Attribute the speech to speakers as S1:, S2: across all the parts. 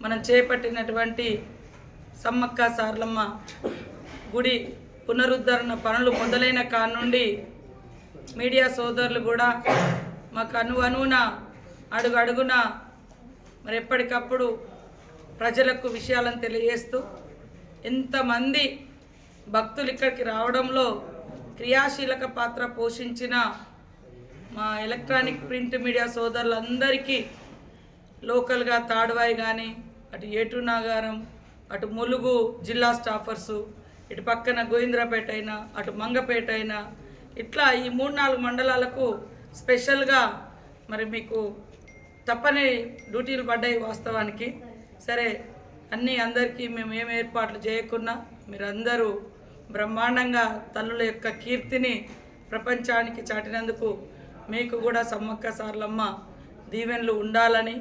S1: మనం చేపట్టినటువంటి సమ్మక్క సారలమ్మ గుడి పునరుద్ధరణ పనులు మొదలైన కానుండి మీడియా సోదరులు కూడా మాకు అనువున అడుగున మరి ఎప్పటికప్పుడు ప్రజలకు విషయాలను తెలియజేస్తూ ఎంతమంది భక్తులు ఇక్కడికి రావడంలో క్రియాశీలక పాత్ర పోషించిన మా ఎలక్ట్రానిక్ ప్రింట్ మీడియా సోదరులందరికీ లోకల్గా తాడువాయి కానీ అటు ఏటూరు నాగారం అటు ములుగు జిల్లా స్టాఫర్సు ఇటు పక్కన గోవింద్రపేట అయినా అటు మంగపేట అయినా ఇట్లా ఈ 3-4 మండలాలకు స్పెషల్గా మరి మీకు తప్పని డ్యూటీలు పడ్డాయి. వాస్తవానికి సరే అందరికీ మేము ఏం ఏర్పాట్లు చేయకున్నా మీరందరూ బ్రహ్మాండంగా తల్లుల యొక్క కీర్తిని ప్రపంచానికి చాటినందుకు మీకు కూడా సమ్మక్క సారలమ్మ దీవెనలు ఉండాలని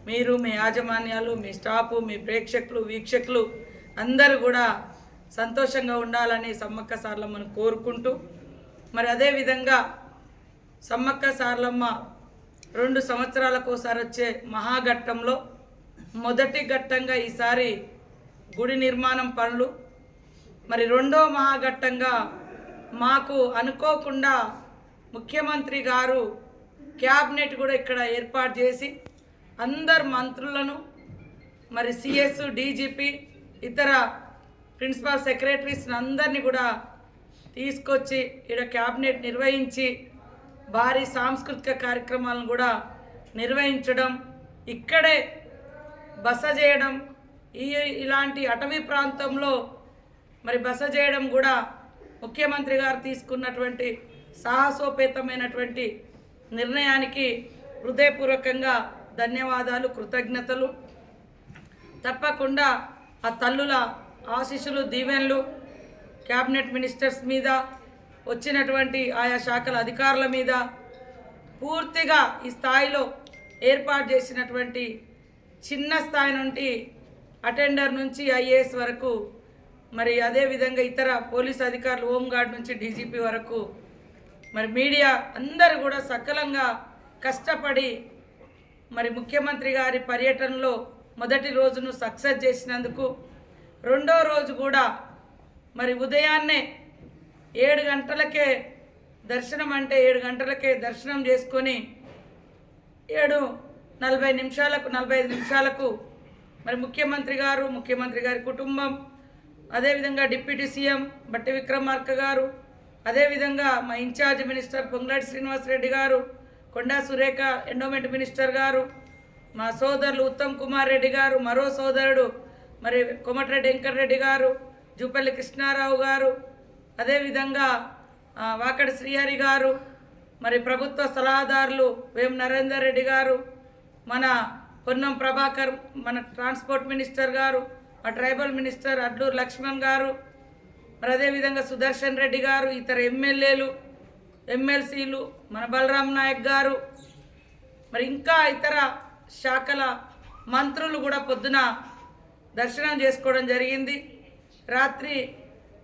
S1: మీరు మీ యాజమాన్యాలు మీ స్టాఫ్ మీ ప్రేక్షకులు వీక్షకులు అందరూ కూడా సంతోషంగా ఉండాలని సమ్మక్క సారలమ్మను కోరుకుంటూ మరి అదేవిధంగా సమ్మక్క సారలమ్మ 2 సంవత్సరాలకు ఒకసారి వచ్చే మహాఘట్టంలో మొదటి ఘట్టంగా ఈసారి గుడి నిర్మాణం పనులు, మరి రెండో మహాఘట్టంగా మాకు అనుకోకుండా ముఖ్యమంత్రి గారు క్యాబినెట్ కూడా ఇక్కడ ఏర్పాటు చేసి అందరు మంత్రులను మరి సిఎస్ డీజీపీ ఇతర ప్రిన్సిపల్ సెక్రటరీస్ అందరినీ కూడా తీసుకొచ్చి ఇక్కడ క్యాబినెట్ నిర్వహించి భారీ సాంస్కృతిక కార్యక్రమాలను కూడా నిర్వహించడం, ఇక్కడే బస చేయడం, ఇలాంటి అటవీ ప్రాంతంలో మరి బస చేయడం కూడా ముఖ్యమంత్రి గారు తీసుకున్నటువంటి సాహసోపేతమైనటువంటి నిర్ణయానికి హృదయపూర్వకంగా ధన్యవాదాలు, కృతజ్ఞతలు. తప్పకుండా ఆ తల్లుల ఆశీస్సులు దీవెనలు క్యాబినెట్ మినిస్టర్స్ మీద, వచ్చినటువంటి ఆయా శాఖల అధికారుల మీద, పూర్తిగా ఈ స్థాయిలో ఏర్పాటు చేసినటువంటి చిన్న స్థాయి నుండి అటెండర్ నుంచి ఐఏఎస్ వరకు, మరి అదేవిధంగా ఇతర పోలీస్ అధికారులు హోంగార్డ్ నుంచి డీజీపీ వరకు మరి మీడియా అందరూ కూడా సకలంగా కష్టపడి మరి ముఖ్యమంత్రి గారి పర్యటనలో మొదటి రోజును సక్సెస్ చేసినందుకు, రెండో రోజు కూడా మరి ఉదయాన్నే 7 గంటలకే దర్శనం, అంటే 7 గంటలకే దర్శనం చేసుకొని 7:45 నిమిషాలకు మరి ముఖ్యమంత్రి గారి కుటుంబం, అదేవిధంగా డిప్యూటీ సీఎం బట్టి విక్రమార్క గారు, అదేవిధంగా మా ఇన్ఛార్జ్ మినిస్టర్ పొంగులేటి శ్రీనివాసరెడ్డి గారు, కొండా సురేఖ ఎండోమెంట్ మినిస్టర్ గారు, మా సోదరులు ఉత్తమ్ కుమార్ రెడ్డి గారు, మరో సోదరుడు మరి కోమటిరెడ్డి వెంకటరెడ్డి గారు, జూపల్లి కృష్ణారావు గారు, అదేవిధంగా వాకడి శ్రీహరి గారు, మరి ప్రభుత్వ సలహాదారులు వేం నరేందర్ రెడ్డి గారు, మన పొన్నం ప్రభాకర్ మన ట్రాన్స్పోర్ట్ మినిస్టర్ గారు, మా ట్రైబల్ మినిస్టర్ అడ్లూరు లక్ష్మణ్ గారు, మరి అదేవిధంగా సుదర్శన్ రెడ్డి గారు, ఇతర ఎమ్మెల్యేలు ఎమ్మెల్సీలు, మన బలరాం నాయక్ గారు, మరి ఇంకా ఇతర శాఖల మంత్రులు కూడా పొద్దున దర్శనం చేసుకోవడం జరిగింది. రాత్రి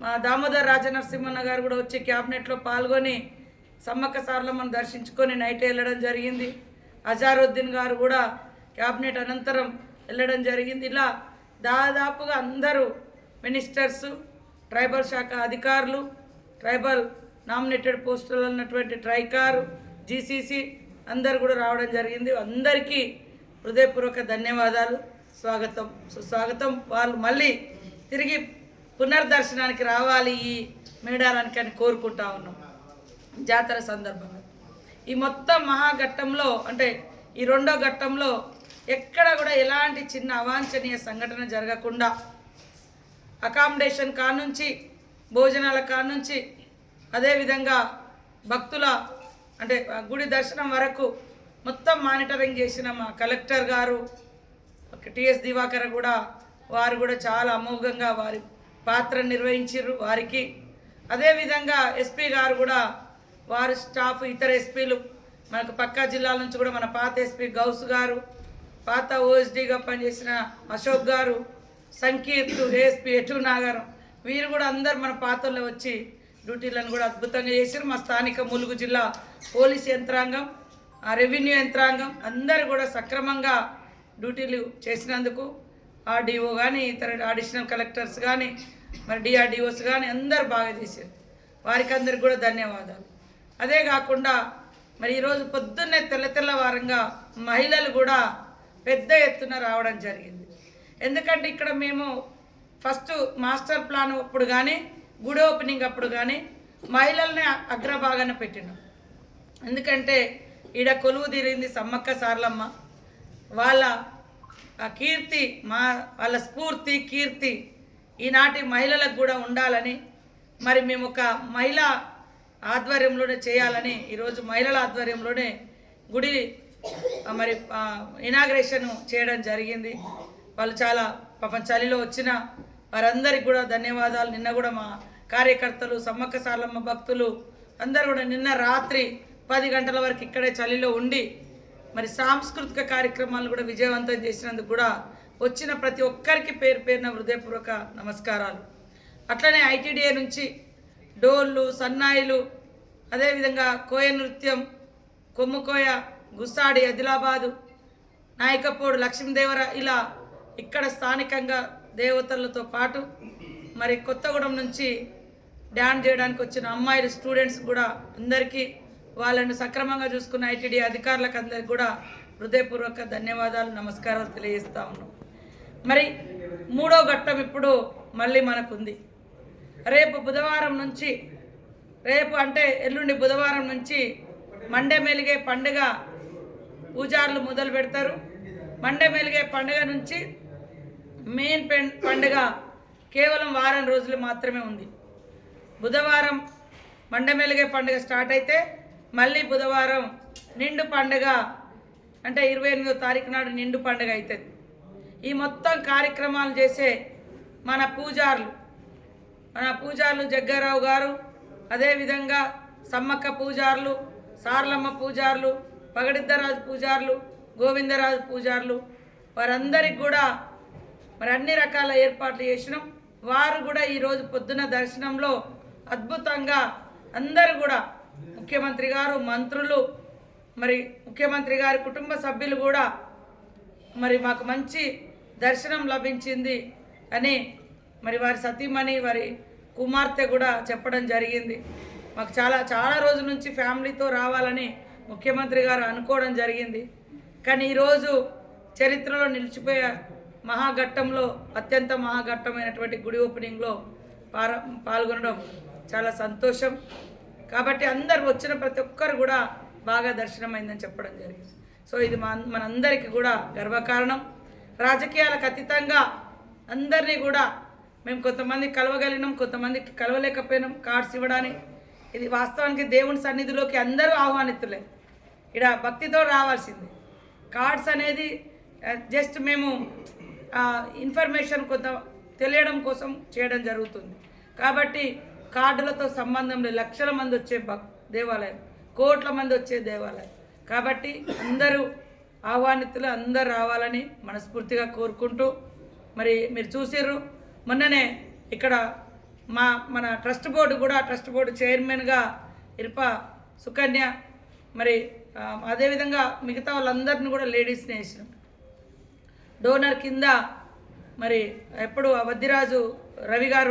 S1: మా దామోదర్ రాజనరసింహన్న గారు కూడా వచ్చి క్యాబినెట్లో పాల్గొని సమ్మక్క సారలమ్మను దర్శించుకొని నైట్ వెళ్ళడం జరిగింది. అజారుద్దీన్ గారు కూడా క్యాబినెట్ అనంతరం వెళ్ళడం జరిగింది. ఇలా దాదాపుగా అందరూ మినిస్టర్స్, ట్రైబల్ శాఖ అధికారులు, ట్రైబల్ నామినేటెడ్ పోస్టులు ఉన్నటువంటి ట్రైకారు, జీసీసీ అందరు కూడా రావడం జరిగింది. అందరికీ హృదయపూర్వక ధన్యవాదాలు, స్వాగతం సుస్వాగతం. వాళ్ళు మళ్ళీ తిరిగి పునర్దర్శనానికి రావాలి ఈ మేడారానికి అని కోరుకుంటా ఉన్నాం. జాతర సందర్భంగా ఈ మొత్తం మహాఘట్టంలో, అంటే ఈ రెండో ఘట్టంలో ఎక్కడ కూడా ఎలాంటి చిన్న అవాంఛనీయ సంఘటన జరగకుండా అకామిడేషన్ కానుంచి, భోజనాల కానుంచి, అదేవిధంగా భక్తుల అంటే గుడి దర్శనం వరకు మొత్తం మానిటరింగ్ చేసిన మా కలెక్టర్ గారు టిఎస్ దివాకర్ కూడా, వారు కూడా చాలా అమోఘంగా వారి పాత్ర నిర్వహించారు వారికి. అదేవిధంగా ఎస్పీ గారు కూడా వారి స్టాఫ్, ఇతర ఎస్పీలు, మనకు పక్కా జిల్లాల నుంచి కూడా మన పాత ఎస్పీ గౌస్ గారు, పాత ఓఎస్డీగా పనిచేసిన అశోక్ గారు, సంకీర్తు ఏఎస్పీ ఏటూరు నాగారం, వీరు కూడా అందరు మన పాత్రలో వచ్చి డ్యూటీలను కూడా అద్భుతంగా చేశారు. మా స్థానిక ములుగు జిల్లా పోలీస్ యంత్రాంగం, రెవెన్యూ యంత్రాంగం అందరూ కూడా సక్రమంగా డ్యూటీలు చేసినందుకు ఆర్డీఓ కానీ ఇతర అడిషనల్ కలెక్టర్స్ కానీ మరి డిఆర్డిఓస్ కానీ అందరు బాగా చేశారు. వారికి అందరికి కూడా ధన్యవాదాలు. అదే కాకుండా మరి ఈరోజు పొద్దున్నే తెల్లవారంగా మహిళలు కూడా పెద్ద ఎత్తున రావడం జరిగింది. ఎందుకంటే ఇక్కడ మేము ఫస్ట్ మాస్టర్ ప్లాన్ అప్పుడు కానీ గుడి ఓపెనింగ్ అప్పుడు కానీ మహిళల్ని అగ్రభాగాన పెట్టినాం. ఎందుకంటే ఈడ కొలువు తీరింది సమ్మక్క సారలమ్మ, వాళ్ళ కీర్తి వాళ్ళ స్ఫూర్తి కీర్తి ఈనాటి మహిళలకు కూడా ఉండాలని మరి మేము ఒక మహిళా ఆధ్వర్యంలోనే చేయాలని ఈరోజు మహిళల ఆధ్వర్యంలోనే గుడి మరి ఇనాగ్రేషన్ చేయడం జరిగింది. వాళ్ళు చాలా పాపం చలిలో వచ్చిన వారందరికీ కూడా ధన్యవాదాలు. నిన్న కూడా మా కార్యకర్తలు సమ్మక్క సారలమ్మ భక్తులు అందరూ కూడా నిన్న రాత్రి 10 గంటల వరకు ఇక్కడే చలిలో ఉండి మరి సాంస్కృతిక కార్యక్రమాలు కూడా విజయవంతం చేసినందుకు కూడా వచ్చిన ప్రతి ఒక్కరికి పేరు పేరున హృదయపూర్వక నమస్కారాలు. అట్లనే ఐటీడీఏ నుంచి డోళ్ళు సన్నాయిలు అదేవిధంగా కోయ నృత్యం కొమ్ముకోయ గుస్సాడి ఆదిలాబాదు నాయకపోడు లక్ష్మీదేవర ఇలా ఇక్కడ స్థానికంగా దేవతలతో పాటు మరి కొత్తగూడెం నుంచి డ్యాన్స్ చేయడానికి వచ్చిన అమ్మాయిలు స్టూడెంట్స్ కూడా అందరికీ వాళ్ళను సక్రమంగా చూసుకున్న ఐటీడీ అధికారులకు అందరికి కూడా హృదయపూర్వక ధన్యవాదాలు నమస్కారాలు తెలియజేస్తా ఉన్నాం. మరి 3వ ఘట్టం ఇప్పుడు మళ్ళీ మనకుంది. రేపు బుధవారం నుంచి రేపు అంటే ఎల్లుండి బుధవారం నుంచి మండే మెలిగే పండుగ పూజారులు మొదలు పెడతారు. మండే మెలిగే పండుగ నుంచి మెయిన్ పండుగ కేవలం వారం రోజులు మాత్రమే ఉంది. బుధవారం మండే మెలిగే పండుగ స్టార్ట్ అయితే మళ్ళీ బుధవారం నిండు పండుగ అంటే 28వ తారీఖు నాడు నిండు పండుగ అవుతుంది. ఈ మొత్తం కార్యక్రమాలు చేసే మన పూజారులు జగ్గారావు గారు, అదేవిధంగా సమ్మక్క పూజారులు, సారలమ్మ పూజారులు, పగడిద్దరాజు పూజారులు, గోవిందరాజు పూజారులు వారందరికి కూడా మరి అన్ని రకాల ఏర్పాట్లు చేసినాం. వారు కూడా ఈరోజు పొద్దున దర్శనంలో అద్భుతంగా అందరూ కూడా ముఖ్యమంత్రి గారు, మంత్రులు, మరి ముఖ్యమంత్రి గారి కుటుంబ సభ్యులు కూడా మరి మాకు మంచి దర్శనం లభించింది అని మరి వారి సతీమణి వారి కుమార్తె కూడా చెప్పడం జరిగింది. మాకు చాలా రోజుల నుంచి ఫ్యామిలీతో రావాలని ముఖ్యమంత్రి గారు అనుకోవడం జరిగింది. కానీ ఈరోజు చరిత్రలో నిలిచిపోయే మహాఘట్టంలో అత్యంత మహాఘట్టమైనటువంటి గుడి ఓపెనింగ్లో పాల్గొనడం చాలా సంతోషం. కాబట్టి అందరు వచ్చిన ప్రతి ఒక్కరు కూడా బాగా దర్శనమైందని చెప్పడం జరిగింది. సో ఇది మనందరికీ కూడా గర్వకారణం. రాజకీయాలకు అతీతంగా అందరినీ కూడా మేము కొంతమంది కలవగలిగినాం, కొంతమందికి కలవలేకపోయినాం కార్డ్స్ ఇవ్వడానికి. ఇది వాస్తవానికి దేవుని సన్నిధిలోకి అందరూ ఆహ్వానితులే, ఇక్కడ భక్తితో రావాల్సింది. కార్డ్స్ అనేది జస్ట్ మేము ఇన్ఫర్మేషన్ కొంత తెలియడం కోసం చేయడం జరుగుతుంది. కాబట్టి కార్డులతో సంబంధం లేదు. లక్షల మంది వచ్చే దేవాలయం, కోట్ల మంది వచ్చే దేవాలయం. కాబట్టి అందరూ ఆహ్వానితులు అందరూ రావాలని మనస్ఫూర్తిగా కోరుకుంటూ మరి మీరు చూసిర్రు మొన్ననే ఇక్కడ మన ట్రస్ట్ బోర్డు చైర్మన్గా ఇర్పా సుకన్య, మరి అదేవిధంగా మిగతా వాళ్ళందరినీ కూడా లేడీస్ని వేసినాం. డోనర్ కింద మరి ఎప్పుడు వద్దిరాజు రవి గారు